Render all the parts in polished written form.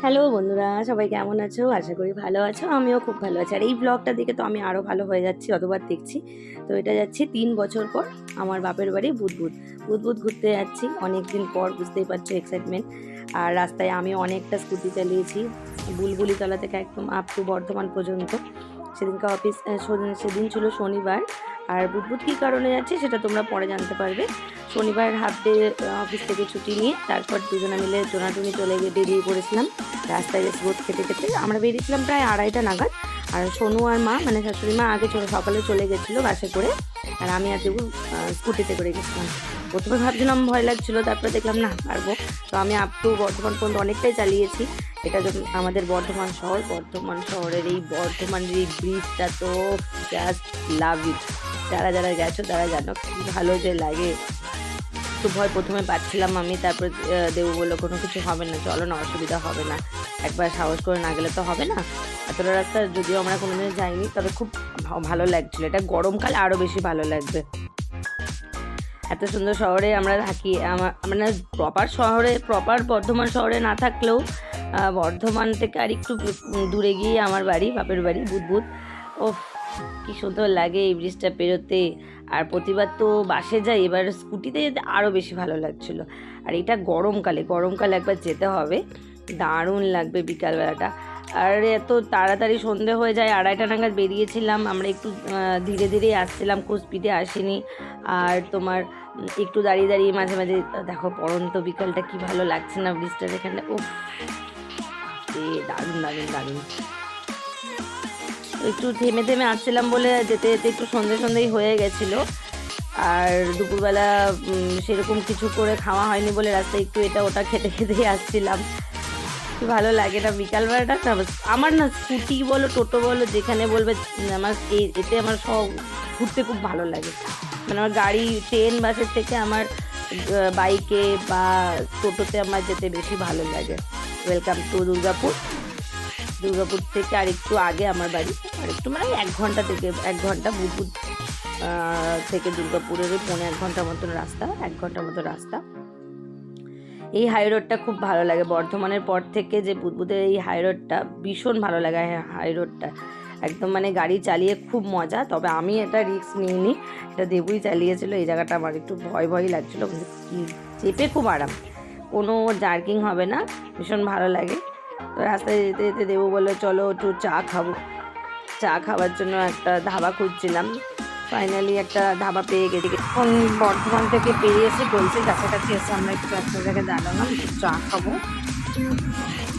Hello বন্ধুরা, সবাই কেমন আছো? আশা করি ভালো আছো। আমিও খুব ভালো আছি। আর এই ব্লগটা দেখে তো আমি আরও ভালো হয়ে যাচ্ছি, যতবার দেখছি। তো এটা যাচ্ছি ৩ বছর পর আমার বাপের বাড়ি বুদবুদ। বুদবুদ ঘুরতে যাচ্ছি অনেক দিন পর, বুঝতেই পারছো এক্সাইটমেন্ট। আর রাস্তায় আমি অনেকটা স্কুটি চালিয়েছি, বুলবুলিতলা থেকে একদম আপ টু বর্ধমান পর্যন্ত। সেদিনকে সেদিন ছিল শনিবার। আর বুদবুদ কী কারণে যাচ্ছি সেটা তোমরা পরে জানতে পারবে। শনিবার হাফ ডে অফিস থেকে ছুটি নিয়ে তারপর দুজনে মিলে টোনাটুনি চলে গিয়ে বেরিয়ে পড়েছিলাম। রাস্তায় বেশ রোদ খেতে খেতে আমরা বেরিয়েছিলাম প্রায় 2:30টা নাগাদ। আর সোনু আর মা মানে শাশুড়ি মা আগে সকালে চলে গেছিলো বাসে করে, আর আমি আর দেবু স্কুটিতে করে গেছিলাম। প্রথমে ভাবছিলাম ভয় লাগছিলো, তারপরে দেখলাম না পারবো। তো আমি আপ টু বর্ধমান পর্যন্ত অনেকটাই চালিয়েছি। এটা যখন আমাদের বর্ধমান শহর, বর্ধমান শহরের এই বর্ধমানের এই ব্রিজটা তো জাস্ট লাভ ইট। যারা যারা গেছো তারা জানো কি ভালো যে লাগে। একটু ভয় প্রথমে পাচ্ছিলাম আমি, তারপরে দেবু বললো কোনো কিছু হবে না, চলো না, অসুবিধা হবে না, একবার সাহস করে না গেলে তো হবে না। এতটা রাস্তা যদিও আমরা কোনোদিন যাইনি, তবে খুব ভালো লাগছিলো। এটা গরমকালে আরও বেশি ভালো লাগবে। এত সুন্দর শহরে আমরা থাকি, মানে প্রপার বর্ধমান শহরে না থাকলেও বর্ধমান থেকে আর একটু দূরে গিয়ে আমার বাড়ি, বাপের বাড়ি বুদবুদ। ও কি সুন্দর লাগে এই ব্রিজটা পেরোতে। আর প্রতিবার তো বাসে যাই, এবার স্কুটিতে যেতে আরও বেশি ভালো লাগছিলো। আর এটা গরমকালে একবার যেতে হবে, দারুণ লাগবে বিকালবেলাটা। আর এত তাড়াতাড়ি সন্ধে হয়ে যায়, 2:30টা নাগাদ বেরিয়েছিলাম আমরা, একটু ধীরে ধীরেই আসছিলাম, খুব স্পিডে আসিনি। আর তোমার একটু দাঁড়িয়ে দাঁড়িয়ে মাঝে মাঝে দেখো পড়ন্ত বিকালটা কি ভালো লাগছে না ব্রিজটার এখানে। ও দারুণ দারুণ দারুণ। একটু থেমে থেমে আসছিলাম বলে যেতে যেতে একটু সন্ধেই হয়ে গেছিলো। আর দুপুরবেলা সেরকম কিছু করে খাওয়া হয়নি বলে রাস্তায় একটু এটা ওটা খেতে খেতেই আসছিলাম। কি ভালো লাগে না বিকালবেলাটা। আমার না স্কুটি বলো টোটো বলো যেখানে বলবে, আমার এতে আমার সব ঘুরতে খুব ভালো লাগে। মানে আমার গাড়ি ট্রেন বাসের থেকে আমার বাইকে বা টোটোতে আমার যেতে বেশি ভালো লাগে। ওয়েলকাম টু দুর্গাপুর থেকে আর একটু আগে আমার বাড়ি, আর একটু মানে 1 ঘন্টা বুদবুদ থেকে দুর্গাপুরের 1.5 ঘন্টার মতন রাস্তা, 1 ঘন্টার মতো রাস্তা। এই হাইরোডটা খুব ভালো লাগে, বর্ধমানের পর থেকে যে বুদবুদের এই হাইরোডটা ভীষণ ভালো লাগে। হাইরোডটা একদম মানে গাড়ি চালিয়ে খুব মজা। তবে আমি এটা রিস্ক নিইনি, এটা দেবুই চালিয়েছিল। এই জায়গাটা আমার একটু ভয়ই লাগছিলো, কিন্তু চেপে খুব আরাম, কোনো জার্কিং হবে না, ভীষণ ভালো লাগে। তো রাস্তায় যেতে যেতে দেবু বললো চলো একটু চা খাবো। চা খাওয়ার জন্য একটা ধাবা খুঁজছিলাম, ফাইনালি একটা ধাবা পেয়ে গেছি। এখন বর্ধমান থেকে পেরিয়ে এসে বলছি কাছাকাছি এসে আমরা একটু একটা জায়গায় দাঁড়ালাম, একটু চা খাবো।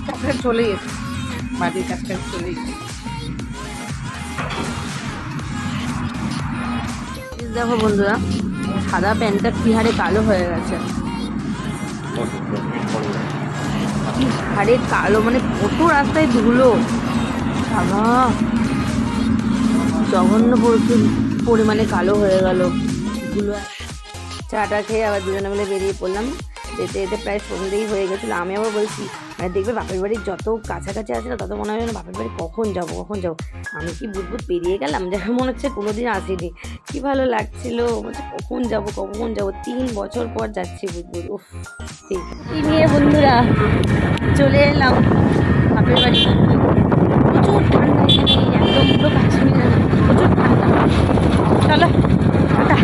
কাছাকাছি চলেই এসেছি, বাড়ির কাছাকাছি চলেই এসেছি। দেখো বন্ধুরা, সাদা প্যান্টটা কি হারে কালো হয়ে গেছে, কি হারে কালো, মানে কত রাস্তায় ধুলো, বাবা জঘন্য পরিমাণে কালো হয়ে গেল ধুলো। চাটা খেয়ে আবার দুজনে মিলে বেরিয়ে পড়লাম। যেতে যেতে প্রায় সন্ধ্যেই হয়ে গেছিলো। আমি আবার বলছি মানে দেখবে বাপের বাড়ির যত কাছাকাছি আছে না তত মনে হয় না বাপের বাড়ি কখন যাবো। আমি কি বুদবুদ পেরিয়ে গেলাম, যেন মনে হচ্ছে কোনোদিন আসিনি। কি ভালো লাগছিলো, বলছে কখন যাবো 3 বছর পর যাচ্ছি বুদবুদ। উফ, ঠিক এই নিয়ে বন্ধুরা চলে এলাম বাপের বাড়ি। প্রচুর ঠান্ডা এখানে, একদম পুরো কাশ্মীরের প্রচুর ঠান্ডা। চলো টাটা।